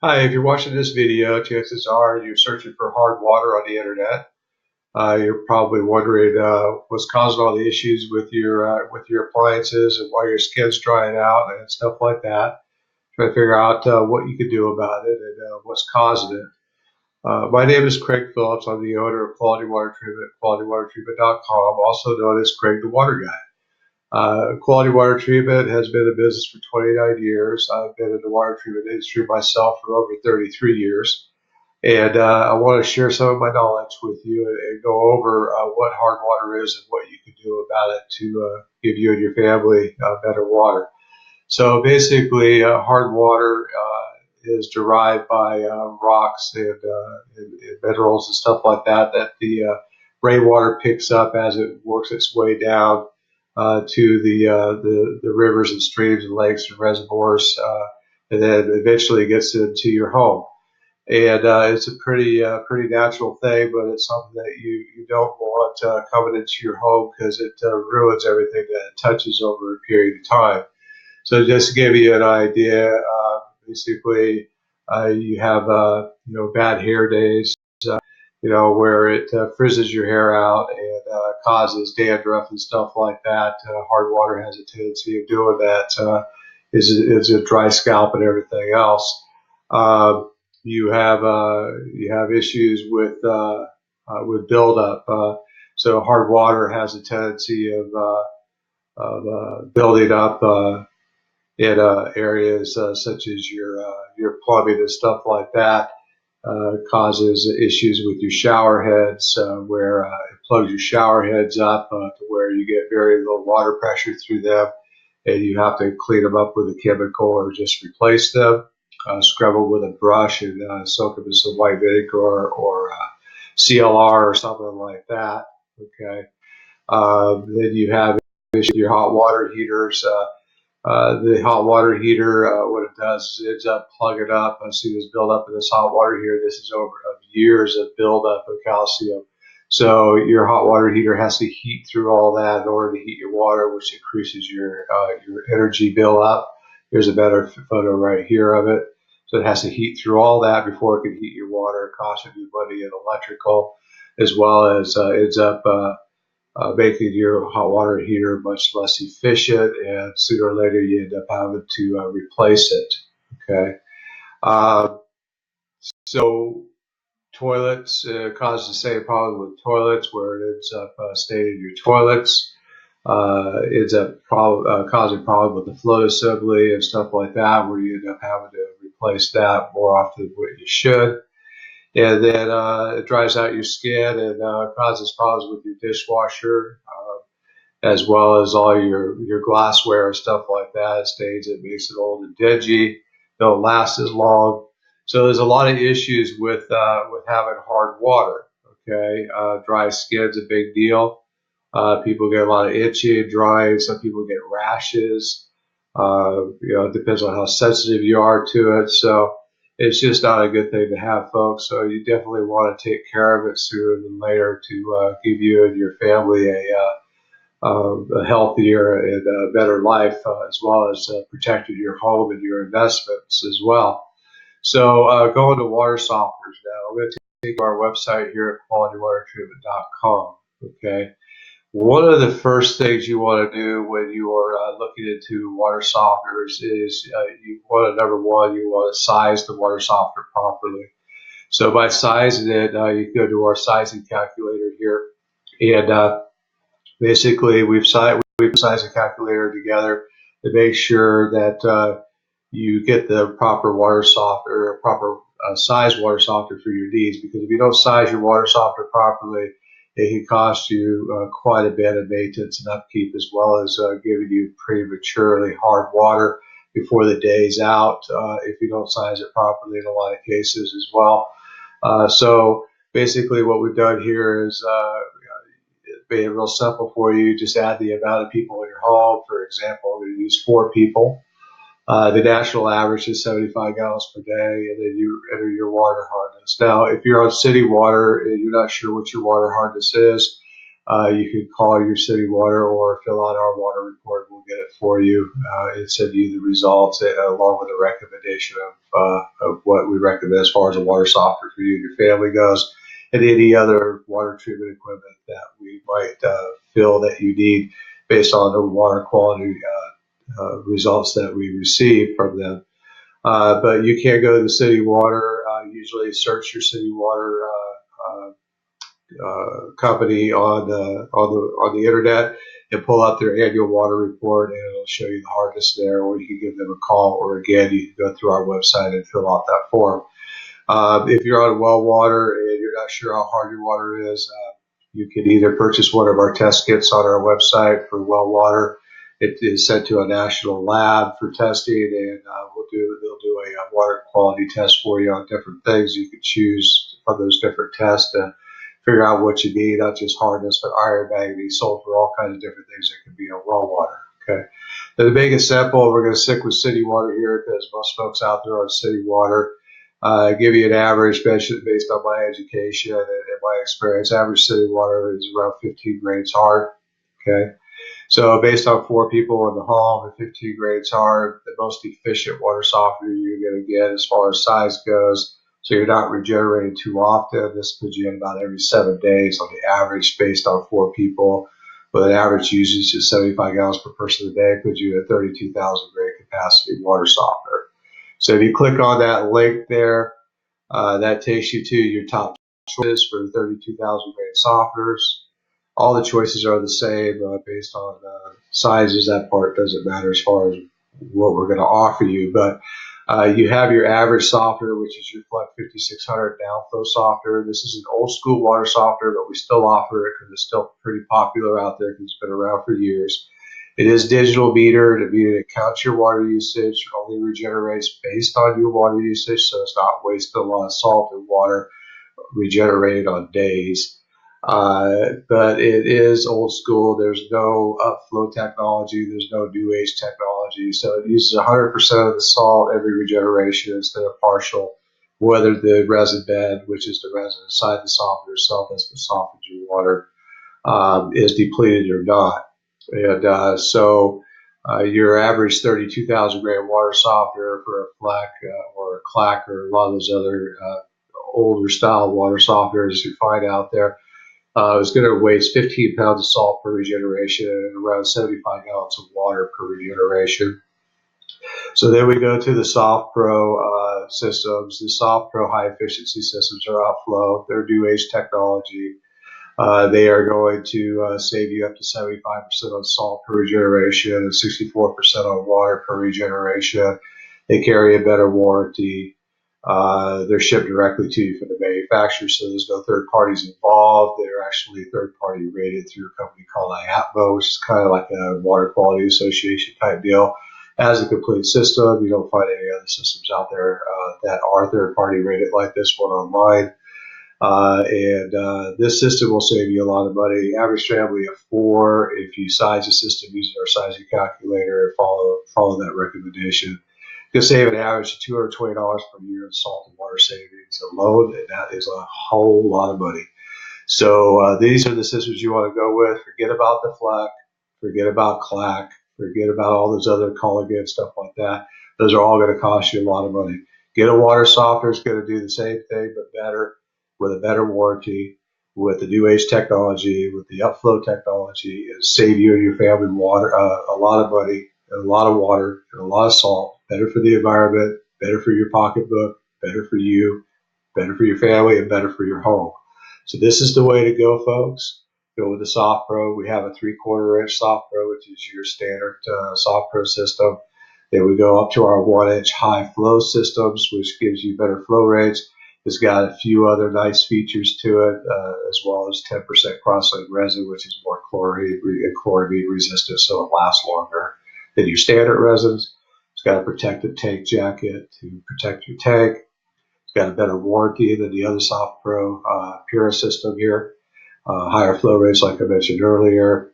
Hi, if you're watching this video, chances are you're searching for hard water on the internet. You're probably wondering what's causing all the issues with your appliances and why your skin's drying out and stuff like that. Try to figure out what you can do about it and what's causing it. My name is Craig Phillips. I'm the owner of Quality Water Treatment, qualitywatertreatment.com, also known as Craig the Water Guy. Quality Water Treatment has been in business for 29 years. I've been in the water treatment industry myself for over 33 years. And I want to share some of my knowledge with you and go over what hard water is and what you can do about it to give you and your family better water. So basically, hard water is derived by rocks and minerals and stuff like that the rainwater picks up as it works its way down to the rivers and streams and lakes and reservoirs, and then eventually gets into your home. And it's a pretty natural thing, but it's something that you don't want coming into your home because it ruins everything that it touches over a period of time. So just to give you an idea, basically, you have bad hair days, where it frizzes your hair out and causes dandruff and stuff like that. Hard water has a tendency of doing that. Is a dry scalp and everything else. You have issues with buildup. So hard water has a tendency of building up in areas such as your plumbing and stuff like that. Causes issues with your shower heads, where it plugs your shower heads up to where you get very low water pressure through them, and you have to clean them up with a chemical or just replace them. Scrub them with a brush and soak them in some white vinegar or CLR or something like that. Okay. Then you have your hot water heaters. The hot water heater, what it does is it ends up plugging up. I see this buildup in this hot water here. This is over years of buildup of calcium. So your hot water heater has to heat through all that in order to heat your water, which increases your energy bill up. Here's a better photo right here of it. So it has to heat through all that before it can heat your water, costing you money in electrical, as well as ends up making your hot water heater much less efficient, and sooner or later you end up having to replace it. Okay, uh, so toilets cause the same problem with toilets, where it ends up staining your toilets. Ends up causing problem with the float assembly and stuff like that, where you end up having to replace that more often than what you should. And then it dries out your skin and causes problems with your dishwasher, as well as all your glassware and stuff like that. It stains, it makes it old and dingy, don't last as long. So there's a lot of issues with having hard water. Okay, dry skin's a big deal. People get a lot of itching, drying. Some people get rashes. It depends on how sensitive you are to it. So it's just not a good thing to have, folks. So you definitely want to take care of it sooner than later to give you and your family a healthier and better life, as well as protecting your home and your investments as well. So going to water softeners now. I'm going to take our website here at qualitywatertreatment.com. Okay. One of the first things you want to do when you are looking into water softeners is you want to, number one, you want to size the water softener properly. So by sizing it, you can go to our sizing calculator here, and basically we've sized a calculator together to make sure that you get the proper water softener, or proper size water softener for your needs. Because if you don't size your water softener properly, it can cost you quite a bit of maintenance and upkeep, as well as giving you prematurely hard water before the day's out if you don't size it properly in a lot of cases as well. So basically what we've done here is made it real simple for you. Just add the amount of people in your home. For example, we use 4 people. The national average is 75 gallons per day, and then you enter your water hardness. Now, if you're on city water and you're not sure what your water hardness is, You can call your city water or fill out our water report. We'll get it for you and send you the results along with a recommendation of what we recommend as far as a water softener for you and your family goes, and any other water treatment equipment that we might feel that you need based on the water quality results that we receive from them. But you can't go to the city water. Usually search your city water company on the internet and pull up their annual water report, and it'll show you the hardness there. Or you can give them a call, or again, you can go through our website and fill out that form. If you're on well water and you're not sure how hard your water is, you can either purchase one of our test kits on our website for well water. It is sent to a national lab for testing, and they'll do a water quality test for you on different things. You can choose from those different tests to figure out what you need, not just hardness, but iron, manganese, sulfur, all kinds of different things that can be on well water. Okay. Now, to make it simple, we're going to stick with city water here because most folks out there on city water. Give you an average based on my education and my experience. Average city water is around 15 grades hard. Okay. So based on 4 people in the home and 15 grades hard, the most efficient water softener you're going to get as far as size goes. So you're not regenerating too often. This puts you in about every 7 days on the average based on 4 people. With an average usage of 75 gallons per person a day, puts you at 32,000 grade capacity water softener. So if you click on that link there, that takes you to your top choices for 32,000 grade softeners. All the choices are the same based on sizes. That part doesn't matter as far as what we're going to offer you. But you have your average softener, which is your Fleck 5600 downflow softener. This is an old school water softener, but we still offer it because it's still pretty popular out there because it's been around for years. It is digital metered. It counts your water usage. It only regenerates based on your water usage, so it's not wasting a lot of salt and water regenerated on days. But it is old school. There's no upflow technology. There's no new age technology. So it uses 100% of the salt every regeneration instead of partial, whether the resin bed, which is the resin inside the softener itself that's what softens your water, is depleted or not. And so your average 32,000 gram water softener for a Fleck or a Clack or a lot of those other older style water softeners you find out there is going to waste 15 pounds of salt per regeneration and around 75 gallons of water per regeneration. So then we go to the SoftPro systems. The SoftPro high efficiency systems are outflow. They're new age technology. They are going to save you up to 75% on salt per regeneration and 64% on water per regeneration. They carry a better warranty. They're shipped directly to you from the manufacturer, so there's no third parties involved. They're actually third party rated through a company called IAPMO, which is kind of like a Water Quality Association type deal. As a complete system, you don't find any other systems out there that are third party rated like this one online. And this system will save you a lot of money. Average family of 4, if you size the system using our sizing calculator and follow that recommendation, you can save an average of $220 per year in salt and water savings alone, and that is a whole lot of money. So these are the systems you want to go with. Forget about the Fleck, forget about Clack, forget about all those other Culligan, stuff like that. Those are all going to cost you a lot of money. Get a water softener. It's going to do the same thing but better, with a better warranty, with the new age technology, with the upflow technology. It'll save you and your family water a lot of money, and a lot of water, and a lot of salt. Better for the environment, better for your pocketbook, better for you, better for your family, and better for your home. So this is the way to go, folks. Go with the SoftPro. We have a 3/4 inch SoftPro, which is your standard SoftPro system. Then we go up to our 1-inch high flow systems, which gives you better flow rates. It's got a few other nice features to it, as well as 10% cross-linked resin, which is more chloramine resistant, so it lasts longer than your standard resins. It's got a protective tank jacket to protect your tank. It's got a better warranty than the other SoftPro Pura system here. Higher flow rates, like I mentioned earlier,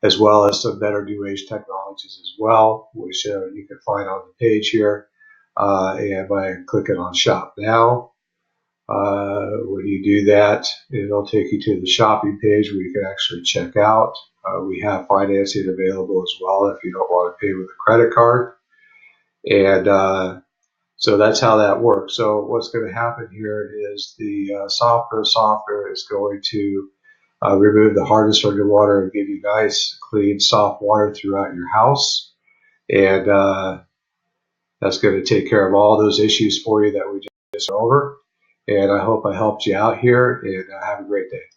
as well as some better new age technologies as well, which you can find on the page here. And by clicking on Shop Now, When you do that, it'll take you to the shopping page where you can actually check out. We have financing available as well if you don't want to pay with a credit card. And so that's how that works. So what's going to happen here is the software is going to remove the hardness from your water and give you nice, clean, soft water throughout your house. And that's going to take care of all those issues for you that we just went over. And I hope I helped you out here, and have a great day.